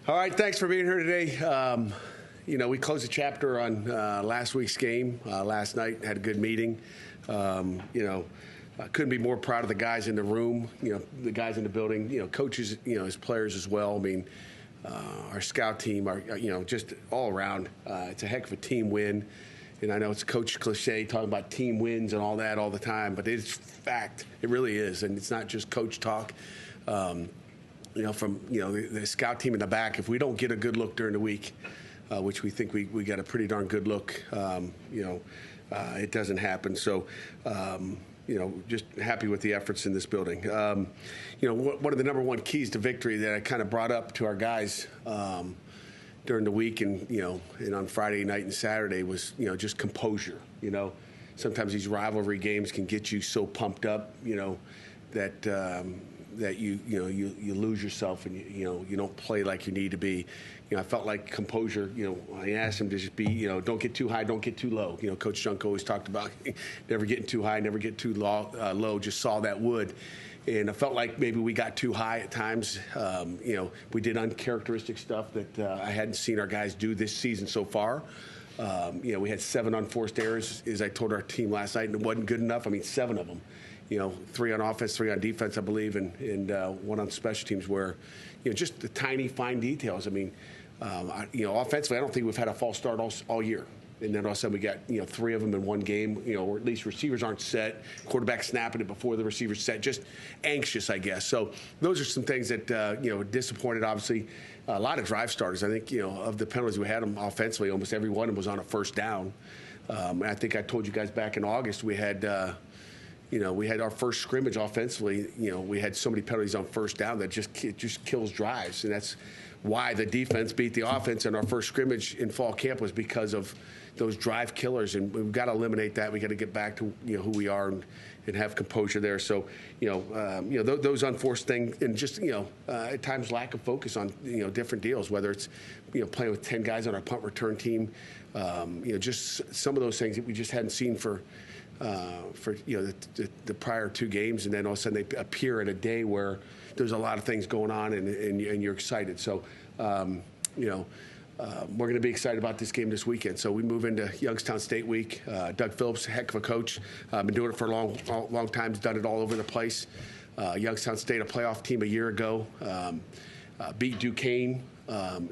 All right, thanks for being here today. We closed a chapter on last week's game last night. Had a good meeting. I couldn't be more proud of the guys in the room. The guys in the building. Coaches. As players as well. I mean, our scout team. Just all around. It's a heck of a team win. And I know it's coach cliche talking about team wins and all that all the time, but it's fact. It really is, and it's not just coach talk. From the scout team in the back, if we don't get a good look during the week, which we think we got a pretty darn good look, it doesn't happen. So, just happy with the efforts in this building. One of the number one keys to victory that I kind of brought up to our guys during the week and on Friday night and Saturday was, just composure. Sometimes these rivalry games can get you so pumped up, that you lose yourself and you don't play like you need to be. I felt like composure. I asked him to just be don't get too high, don't get too low. Coach Junk always talked about never getting too high, never get too low. Just saw that wood, and I felt like maybe we got too high at times. We did uncharacteristic stuff that I hadn't seen our guys do this season so far. We had 7 unforced errors, as I told our team last night, and it wasn't good enough. I mean, 7 of them. 3 on offense, 3 on defense, I believe, and 1 on special teams where, just the tiny, fine details. I mean, offensively, I don't think we've had a false start all year. And then all of a sudden we got, 3 of them in one game, or at least receivers aren't set, quarterback snapping it before the receiver's set, just anxious, I guess. So those are some things that, disappointed, obviously. A lot of drive starters. I think, of the penalties we had them offensively, almost every one of them was on a first down. I think I told you guys back in August we had we had our first scrimmage offensively. We had so many penalties on first down that just kills drives, and that's why the defense beat the offense in our first scrimmage in fall camp was because of those drive killers, and we've got to eliminate that. We got to get back to who we are and have composure there. So those unforced things, and just at times lack of focus on different deals, whether it's playing with 10 guys on our punt return team, just some of those things that we just hadn't seen for the prior 2 games, and then all of a sudden they appear in a day where there's a lot of things going on and you're excited. So, we're going to be excited about this game this weekend. So we move into Youngstown State week. Doug Phillips, heck of a coach, been doing it for a long time. He's done it all over the place. Youngstown State, a playoff team a year ago, beat Duquesne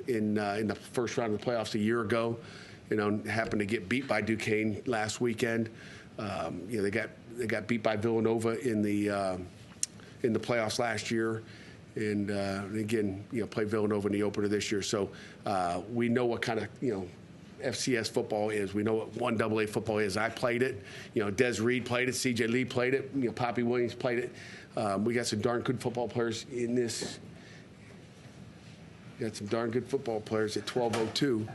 in the first round of the playoffs a year ago. Happened to get beat by Duquesne last weekend. They got beat by Villanova in the playoffs last year, and again, play Villanova in the opener this year. So we know what kind of FCS football is. We know what 1AA football is. I played it. Des Reed played it. C.J. Lee played it. Poppy Williams played it. We got some darn good football players in this. Got some darn good football players at 12:02.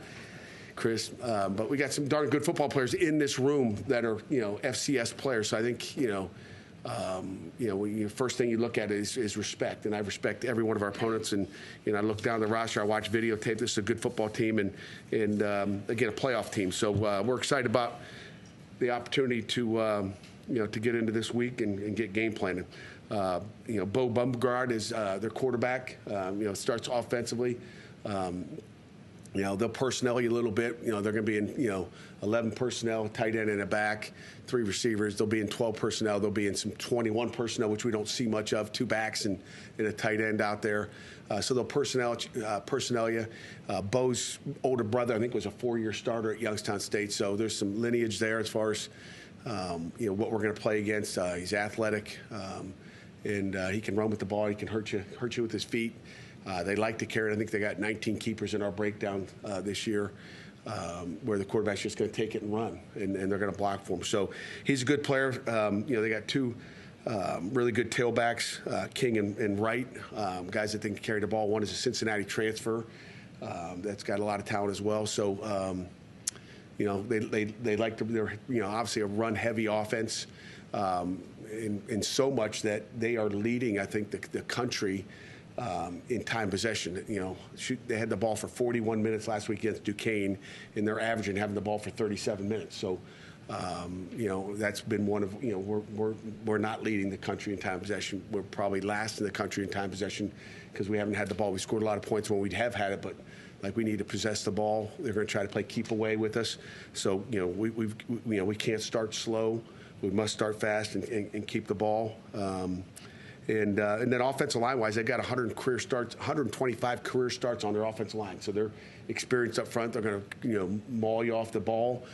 Chris, but we got some darn good football players in this room that are, FCS players. So I think, first thing you look at is respect, and I respect every one of our opponents. And I look down the roster, I watch videotape. This is a good football team, and again, a playoff team. So we're excited about the opportunity to get into this week and get game planning. Bo Bumgard is their quarterback. Starts offensively. They'll personnel you a little bit. They're going to be in, 11 personnel, tight end and a back, 3 receivers. They'll be in 12 personnel. They'll be in some 21 personnel, which we don't see much of, 2 backs and a tight end out there. So they'll personnel you. Bo's older brother, I think, was a 4-year starter at Youngstown State. So there's some lineage there as far as, what we're going to play against. He's athletic, and he can run with the ball. He can hurt you with his feet. They like to carry it. I think they got 19 keepers in our breakdown this year, where the quarterback's just going to take it and run, and they're going to block for him. So he's a good player. They got 2 really good tailbacks, King and Wright, guys that can carry the ball. One is a Cincinnati transfer that's got a lot of talent as well. So, they like to. They're obviously a run-heavy offense, in so much that they are leading, I think, the country. In time possession. They had the ball for 41 minutes last week against Duquesne, and they're averaging having the ball for 37 minutes. So That's been one of, we're not leading the country in time possession. We're probably last in the country in time possession because we haven't had the ball. We scored a lot of points when we have had it, but we need to possess the ball. They're going to try to play keep away with us. So, we can't start slow. We must start fast and keep the ball. And then offensive line-wise, they got 125 career starts on their offensive line. So they're experienced up front. They're going to, maul you off the ball,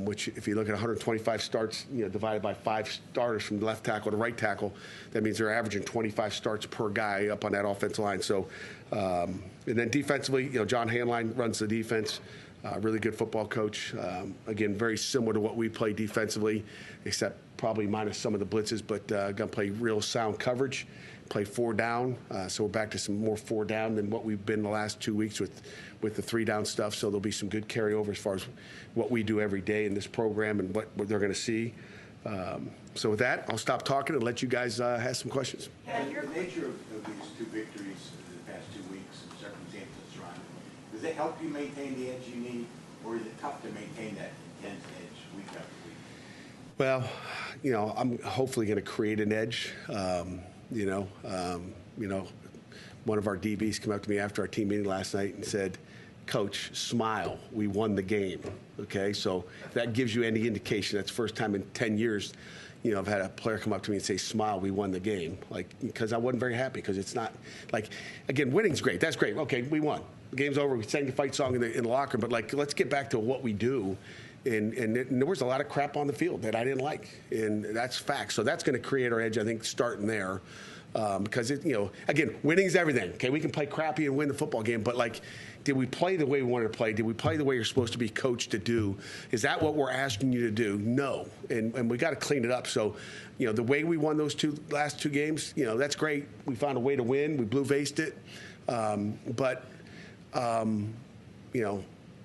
which if you look at 125 starts, divided by 5 starters from left tackle to right tackle, that means they're averaging 25 starts per guy up on that offensive line. So, and then defensively, John Hanline runs the defense. Really good football coach. Again, very similar to what we play defensively, except probably minus some of the blitzes, but going to play real sound coverage, play 4 down. So we're back to some more 4 down than what we've been the last 2 weeks with the 3 down stuff. So there'll be some good carryover as far as what we do every day in this program and what they're going to see. So with that, I'll stop talking and let you guys have some questions. Yeah, the nature of these 2 victories in the past 2 weeks and circumstances surrounding them, does it help you maintain the edge you need, or is it tough to maintain that intense edge week after week? Well, I'm hopefully going to create an edge. One of our DBs came up to me after our team meeting last night and said, "Coach, smile. We won the game." Okay, so that gives you any indication. That's the first time in 10 years, I've had a player come up to me and say, "Smile, we won the game." Because I wasn't very happy because it's not again, winning's great. That's great. Okay, we won. The game's over. We sang the fight song in the locker room. But let's get back to what we do. And there was a lot of crap on the field that I didn't like, and that's fact. So that's going to create our edge, I think, starting there. Because again, winning's everything. Okay, we can play crappy and win the football game, but did we play the way we wanted to play? Did we play the way you're supposed to be coached to do? Is that what we're asking you to do? No, and we got to clean it up. So, the way we won those last two games, that's great. We found a way to win. We blue-faced it, but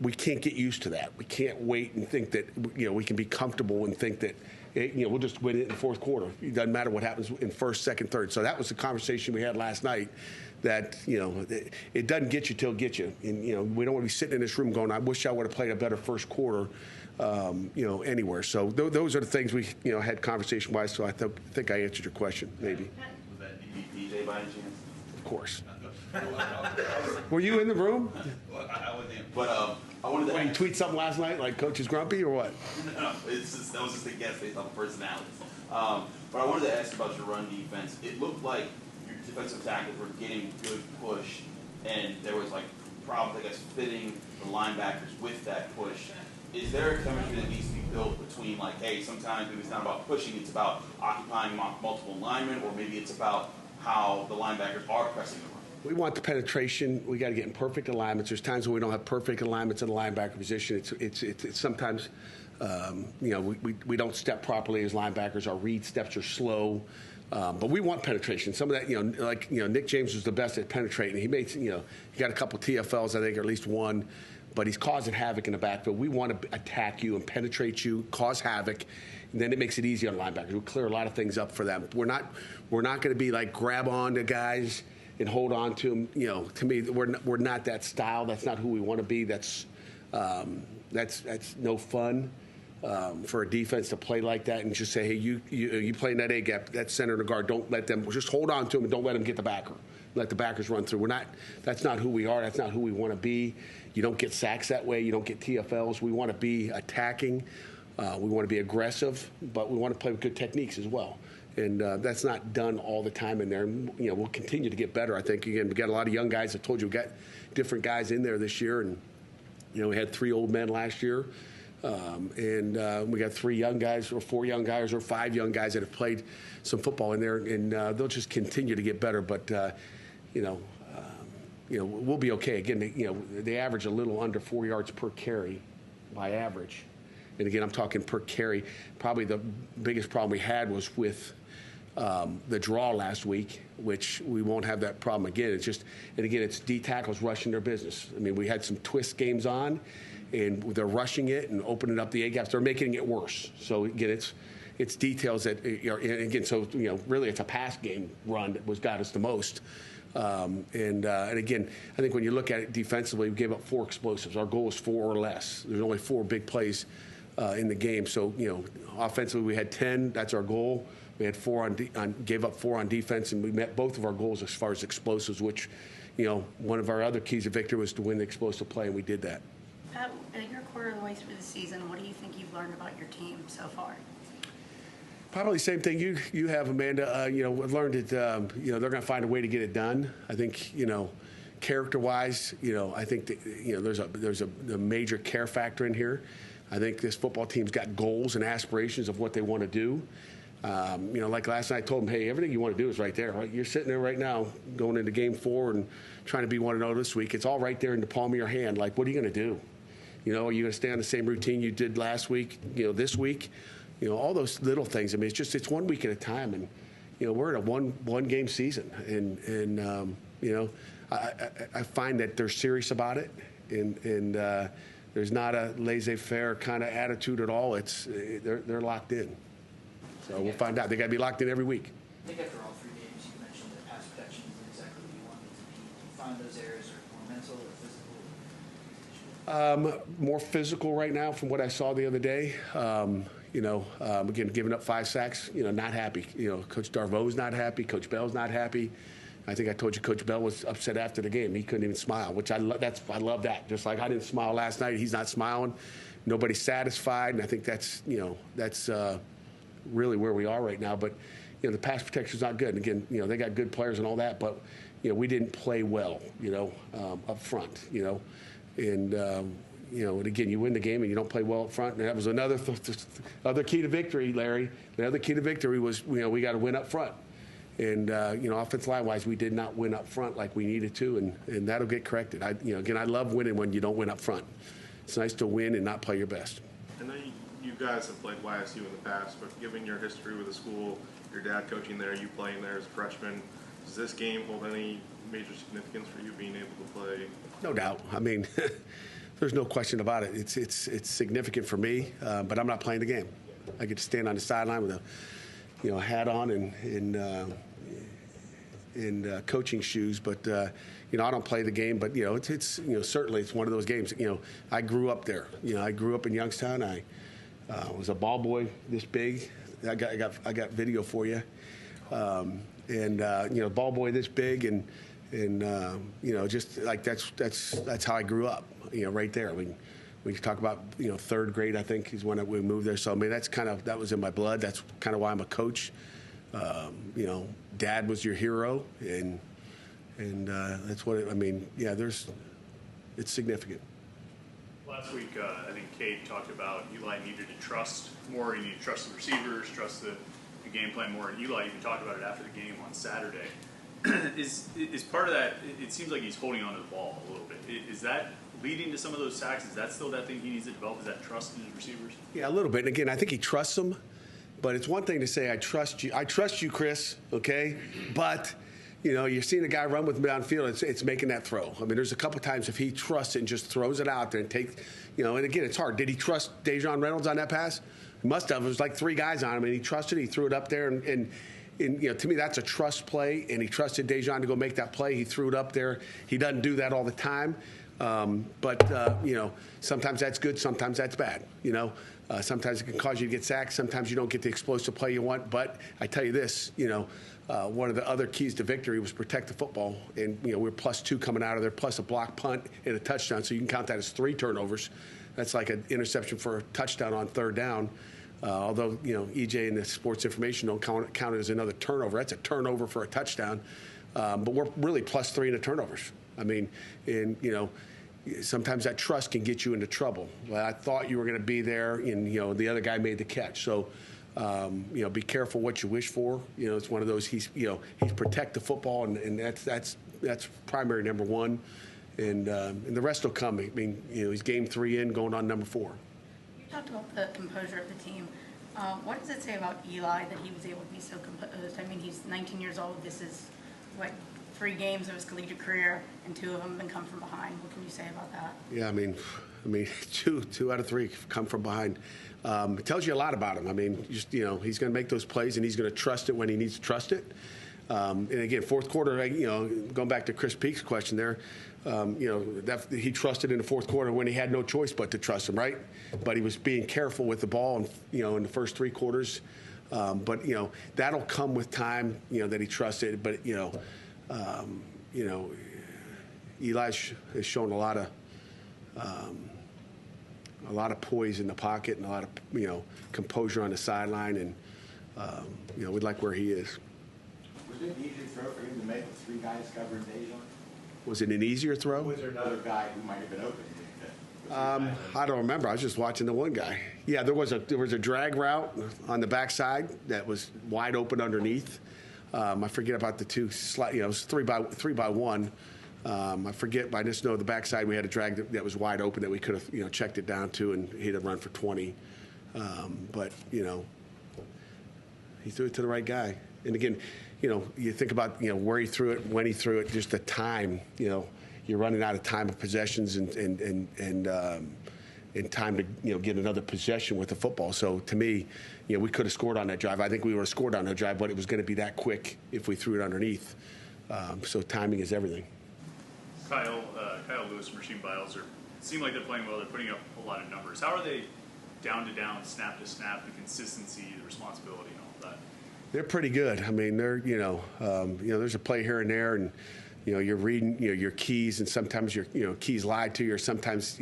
we can't get used to that. We can't wait and think that we can be comfortable and think that. We'll just win it in the fourth quarter. It doesn't matter what happens in first, second, third. So that was the conversation we had last night. That it doesn't get you till it gets you, and we don't want to be sitting in this room going, "I wish I would have played a better first quarter," anywhere. So those are the things we had conversation wise. So I think I answered your question, maybe. Was that DJ by any chance? Of course. Were you in the room? Well, I wasn't, but I wanted to. When you tweet something last night, like Coach is grumpy or what? No, that was just a guess based on personalities. But I wanted to ask about your run defense. It looked like your defensive tackles were getting good push, and there was problems, I guess, fitting the linebackers with that push. Is there a chemistry that needs to be built between hey, sometimes maybe it's not about pushing, it's about occupying multiple linemen, or maybe it's about how the linebackers are pressing the run? We want the penetration. We got to get in perfect alignments. There's times when we don't have perfect alignments in the linebacker position. It's sometimes, we don't step properly as linebackers. Our read steps are slow, but we want penetration. Some of that, Nick James was the best at penetrating. He made, he got a couple TFLs, I think, or at least one, but he's causing havoc in the backfield. We want to attack you and penetrate you, cause havoc. And then it makes it easy on linebackers. We clear a lot of things up for them. We're not going to be grab on to guys and hold on to them. To me, we're not that style. That's not who we want to be. That's no fun for a defense to play like that and just say, hey, you play in that A gap, that center and the guard. Don't let them. Just hold on to them and don't let them get the backer. Let the backers run through. That's not who we are. That's not who we want to be. You don't get sacks that way. You don't get TFLs. We want to be attacking. We want to be aggressive, but we want to play with good techniques as well. And that's not done all the time in there. And, we'll continue to get better. I think, again, we got a lot of young guys. I told you we got different guys in there this year. And, we had 3 old men last year. And we got 3 young guys or 4 young guys or 5 young guys that have played some football in there. And they'll just continue to get better. But, we'll be okay. Again, they average a little under 4 yards per carry by average. And again, I'm talking per carry. Probably the biggest problem we had was with the draw last week, which we won't have that problem again. It's D tackles rushing their business. I mean, we had some twist games on, and they're rushing it and opening up the A gaps. They're making it worse. So again, it's details that and again. So really, it's a pass game run that got us the most. And again, I think when you look at it defensively, we gave up 4 explosives. Our goal is 4 or less. There's only 4 big plays in the game. So, offensively we had 10. That's our goal. We had gave up 4 on defense, and we met both of our goals as far as explosives, which, one of our other keys of victory was to win the explosive play, and we did that. You're a quarter of the way through the season. What do you think you've learned about your team so far? Probably the same thing you have, Amanda. We've learned that, they're going to find a way to get it done. I think, character-wise, I think that, there's a major care factor in here. I think this football team's got goals and aspirations of what they want to do. Like last night, I told them, hey, everything you want to do is right there. Right? You're sitting there right now going into game 4 and trying to be 1-0 this week. It's all right there in the palm of your hand. Like, what are you going to do? Are you going to stay on the same routine you did last week, this week? All those little things. I mean, it's 1 week at a time. And, we're in a one game season. And I find that they're serious about it. And there's not a laissez-faire kind of attitude at all. They're locked in. So we'll find out. They got to be locked in every week. I think after all 3 games, you mentioned that pass protection isn't exactly what you wanted it to be. Do you find those areas are more mental or physical? More physical right now from what I saw the other day. Again, giving up 5 sacks, not happy. Coach Darvo's not happy. Coach Bell's not happy. I think I told you Coach Bell was upset after the game. He couldn't even smile, which I love that. Just like I didn't smile last night, he's not smiling. Nobody's satisfied, and I think that's really where we are right now. But the pass protection's not good. And again, they got good players and all that, but we didn't play well, up front, and and again, you win the game and you don't play well up front. And that was another other key to victory, Larry. The other key to victory was we got to win up front. And offensive line wise, we did not win up front like we needed to, and that'll get corrected. I love winning when you don't win up front. It's nice to win and not play your best. I know you guys have played YSU in the past, but given your history with the school, your dad coaching there, you playing there as a freshman, does this game hold any major significance for you being able to play? No doubt. I mean, there's no question about it. It's significant for me, but I'm not playing the game. I get to stand on the sideline with a hat on and coaching shoes, but I don't play the game. But it's certainly it's one of those games. I grew up there. I grew up in Youngstown. I was a ball boy this big. I got video for you, ball boy this big, and just like that's how I grew up. Right there. I mean, we talk about 3rd grade. I think is when we moved there. So I mean, that was in my blood. That's kind of why I'm a coach. Dad was your hero, and that's what it's significant. Last week, I think Cade talked about Eli needed to trust more. He needed to trust the receivers, trust the game plan more. And Eli even talked about it after the game on Saturday. Is part of that? It seems like he's holding on to the ball a little bit. Is that leading to some of those sacks? Is that still that thing he needs to develop? Is that trust in his receivers? Yeah, a little bit. And again, I think he trusts them. But it's one thing to say, I trust you, Chris, okay? But, you're seeing a guy run with me downfield, it's making that throw. I mean, there's a couple times if he trusts it and just throws it out there and takes, and again, it's hard. Did he trust Dejon Reynolds on that pass? He must have. It was like 3 guys on him, and he trusted it. He threw it up there, and to me, that's a trust play, and he trusted Dejon to go make that play. He threw it up there. He doesn't do that all the time. But sometimes that's good, sometimes that's bad, Sometimes it can cause you to get sacked. Sometimes you don't get the explosive play you want. But I tell you this, one of the other keys to victory was protect the football. And, we're +2 coming out of there, plus a block punt and a touchdown. So you can count that as 3 turnovers. That's like an interception for a touchdown on 3rd down. Although, EJ and the sports information don't count it as another turnover. That's a turnover for a touchdown. But we're really +3 in the turnovers. I mean, sometimes that trust can get you into trouble. Well, I thought you were going to be there, and the other guy made the catch. So, be careful what you wish for. It's one of those. He's protect the football, and that's primary number 1, and the rest will come. I mean, he's game 3 in, going on number 4. You talked about the composure of the team. What does it say about Eli that he was able to be so composed? I mean, he's 19 years old. This is 3 games of his collegiate career, and 2 of them have been come from behind. What can you say about that? Yeah, I mean, 2 out of 3 come from behind. It tells you a lot about him. I mean, he's going to make those plays, and he's going to trust it when he needs to trust it. And again, fourth quarter, going back to Chris Peak's question there, that he trusted in the fourth quarter when he had no choice but to trust him, right? But he was being careful with the ball, and in the first three quarters. But that'll come with time, that he trusted. But Eli has shown a lot of poise in the pocket and a lot of composure on the sideline, and we like where he is. Was it an easier throw for him to make with three guys covering Dejan? Was it an easier throw? Was there another guy who might have been open? I don't remember. I was just watching the one guy. Yeah, there was a drag route on the backside that was wide open underneath. I forget about the two. It was three by one. I forget. But I just know the backside we had a drag that was wide open that we could have checked it down to, and he'd have run for 20. But he threw it to the right guy. And again, you think about where he threw it, when he threw it, just the time. You're running out of time of possessions and time to get another possession with the football. So to me, we could have scored on that drive. I think we would have scored on that drive, but it was going to be that quick if we threw it underneath. So timing is everything. Kyle Lewis and Rasheem Biles seem like they're playing well. They're putting up a lot of numbers. How are they down to down, snap to snap, the consistency, the responsibility, and all that? They're pretty good. I mean, they're there's a play here and there, and you're reading your keys, and sometimes your keys lie to you, or sometimes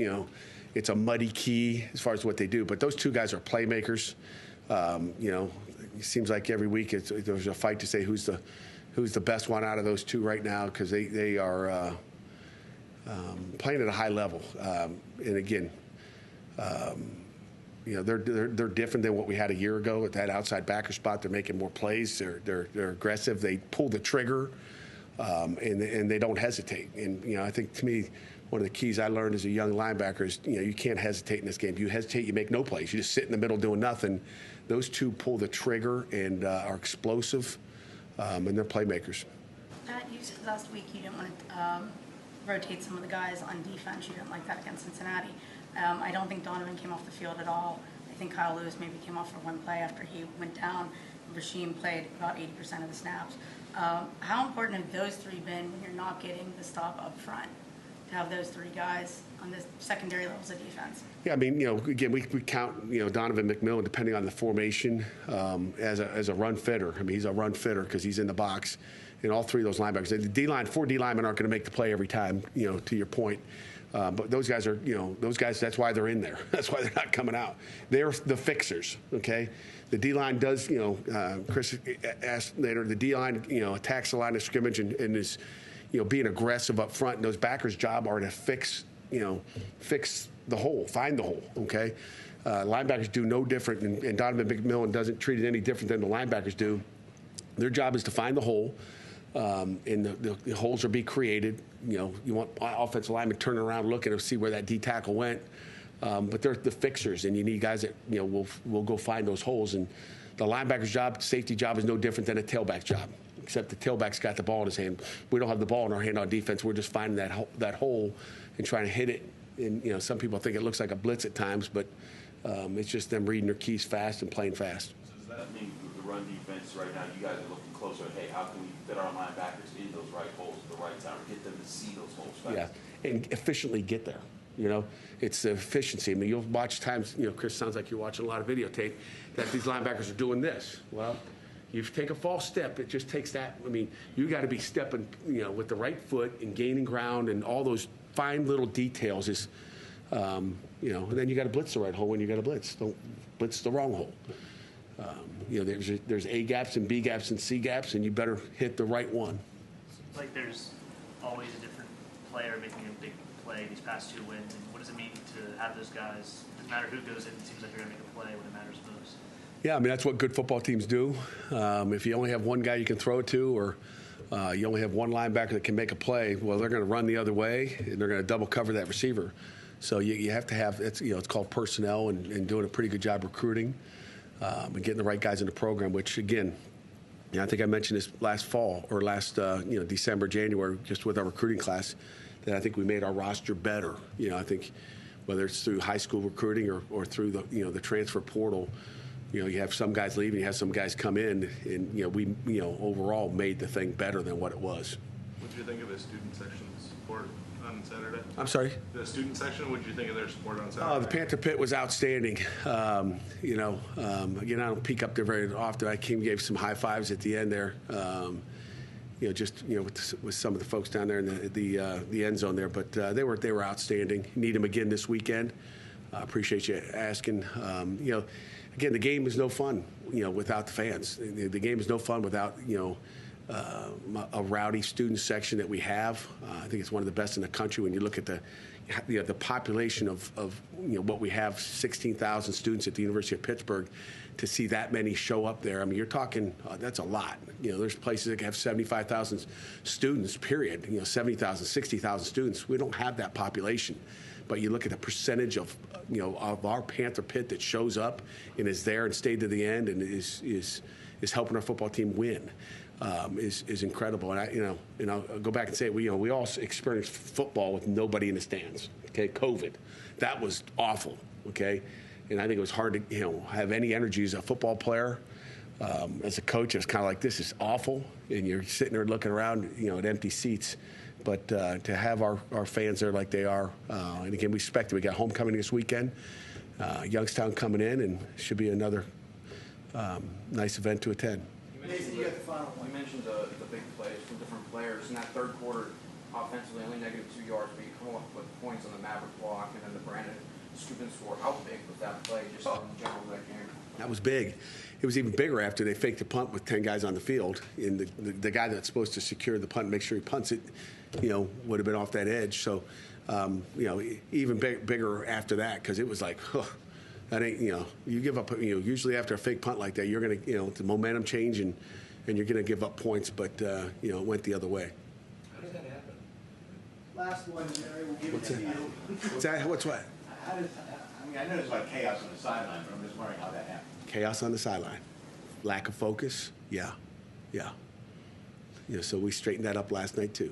it's a muddy key as far as what they do. But those two guys are playmakers. It seems like every week there's a fight to say who's the best one out of those two right now, because they are playing at a high level. And again, they're different than what we had a year ago at that outside backer spot. They're making more plays. They're aggressive. They pull the trigger, and they don't hesitate. And I think, to me, one of the keys I learned as a young linebacker is you can't hesitate in this game. You hesitate, you make no plays. You just sit in the middle doing nothing. Those two pull the trigger and are explosive, and they're playmakers. Pat, you said last week you didn't want to rotate some of the guys on defense. You didn't like that against Cincinnati. I don't think Donovan came off the field at all. I think Kyle Lewis maybe came off for one play after he went down. Rasheem played about 80% of the snaps. How important have those three been when you're not getting the stop up front, to have those three guys on the secondary levels of defense? Yeah, I mean, again, we count, Donovan McMillan, depending on the formation, as a run fitter. I mean, he's a run fitter because he's in the box. And all three of those linebackers, the four D linemen aren't going to make the play every time, to your point. But those guys are, that's why they're in there. That's why they're not coming out. They're the fixers, okay? The D-line does, Chris asked later, the D-line, attacks the line of scrimmage and is, being aggressive up front. And those backers' job are to fix the hole, find the hole, okay? Linebackers do no different, and Donovan McMillan doesn't treat it any different than the linebackers do. Their job is to find the hole, and the holes are be created. You want offensive linemen turning around, looking to see where that D tackle went. But they're the fixers, and you need guys that will go find those holes. And the linebacker's job, safety job, is no different than a tailback's job, except the tailback's got the ball in his hand. We don't have the ball in our hand on defense. We're just finding that hole and trying to hit it. And some people think it looks like a blitz at times, but it's just them reading their keys fast and playing fast. So does that mean the run defense right now, you guys are looking closer at, hey, how can we fit our linebackers in those right holes at the right time, or get them to see those holes fast? Yeah, and efficiently get there. It's the efficiency. I mean, you'll watch times, Chris, sounds like you're watching a lot of videotape, that these linebackers are doing this. Well, you take a false step, it just takes that. I mean, you got to be stepping, with the right foot and gaining ground, and all those fine little details is, and then you got to blitz the right hole when you got to blitz. Don't blitz the wrong hole. There's A gaps and B gaps and C gaps, and you better hit the right one. It's like there's always a different player making a big play these past two wins. And what does it mean to have those guys? It doesn't matter who goes in, it seems like they're going to make a play when it matters most. Yeah, I mean, that's what good football teams do. If you only have one guy you can throw it to, or you only have one linebacker that can make a play, well, they're going to run the other way, and they're going to double cover that receiver. So you have to have, it's called personnel, and doing a pretty good job recruiting and getting the right guys in the program, which, again, I think I mentioned this last fall or last December, January, just with our recruiting class, that I think we made our roster better. I think whether it's through high school recruiting or through the transfer portal, you have some guys leaving, you have some guys come in, and we overall made the thing better than what it was. What did you think of the student section support on Saturday? I'm sorry? The student section, what did you think of their support on Saturday? The Panther Pit was outstanding. Again, I don't peek up there very often. I gave some high fives at the end there. With some of the folks down there in the end zone there, but they were outstanding. Need them again this weekend. Appreciate you asking. Again, the game is no fun, without the fans. The game is no fun without, a rowdy student section that we have. I think it's one of the best in the country when you look at the population of what we have, 16,000 students at the University of Pittsburgh. To see that many show up there, I mean, you're talking, that's a lot. There's places that have 75,000 students, period. 70,000, 60,000 students. We don't have that population. But you look at the percentage of our Panther Pit that shows up and is there and stayed to the end and is helping our football team win is incredible. And I'll go back and say we all experienced football with nobody in the stands. Okay, COVID, that was awful. Okay, and I think it was hard to have any energy as a football player. As a coach, it was kind of like, this is awful, and you're sitting there looking around, at empty seats. But to have our fans there like they are, and again, we expect it. We got homecoming this weekend, Youngstown coming in, and should be another nice event to attend. Nathan, you got the final one. You mentioned the big plays from different players. In that third quarter, offensively, only -2 yards, but you come up with points on the Maverick block and then the Brandon Steuben score. How big was that play just in general of that game? That was big. It was even bigger after they faked the punt with 10 guys on the field. And the guy that's supposed to secure the punt and make sure he punts it, would have been off that edge. So, even bigger after that, because it was like, that ain't, you give up, usually after a fake punt like that, you're going to, the momentum change and you're going to give up points, but, it went the other way. How did that happen? Last one, Jerry, we'll give it to you. What's that? What's what? I know there's like chaos on the sideline, but I'm just wondering how that happened. Chaos on the sideline. Lack of focus? Yeah. So we straightened that up last night, too.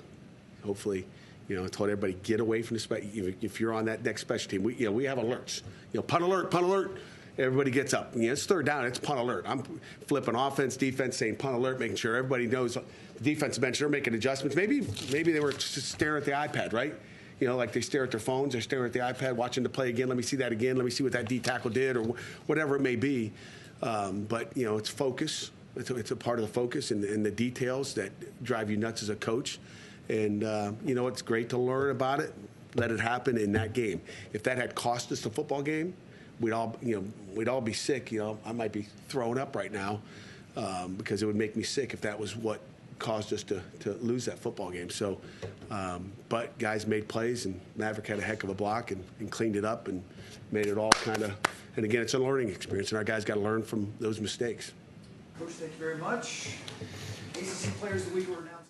Hopefully, I told everybody, get away from the if you're on that next special team, we have alerts. Punt alert. Everybody gets up. It's third down, it's punt alert. I'm flipping offense, defense, saying punt alert, making sure everybody knows the defensive bench, they're making adjustments. Maybe they were just staring at the iPad, right? Like they stare at their phones, they're staring at the iPad, watching the play again. Let me see that again. Let me see what that D tackle did, or whatever it may be. But it's focus. It's a part of the focus and the details that drive you nuts as a coach. And it's great to learn about it. Let it happen in that game. If that had cost us the football game, we'd all be sick. I might be throwing up right now because it would make me sick if that was what caused us to lose that football game. So, but guys made plays, and Maverick had a heck of a block and cleaned it up and made it all kind of. And again, it's a learning experience, and our guys got to learn from those mistakes. Coach, thank you very much. ACC Players of the Week were announced.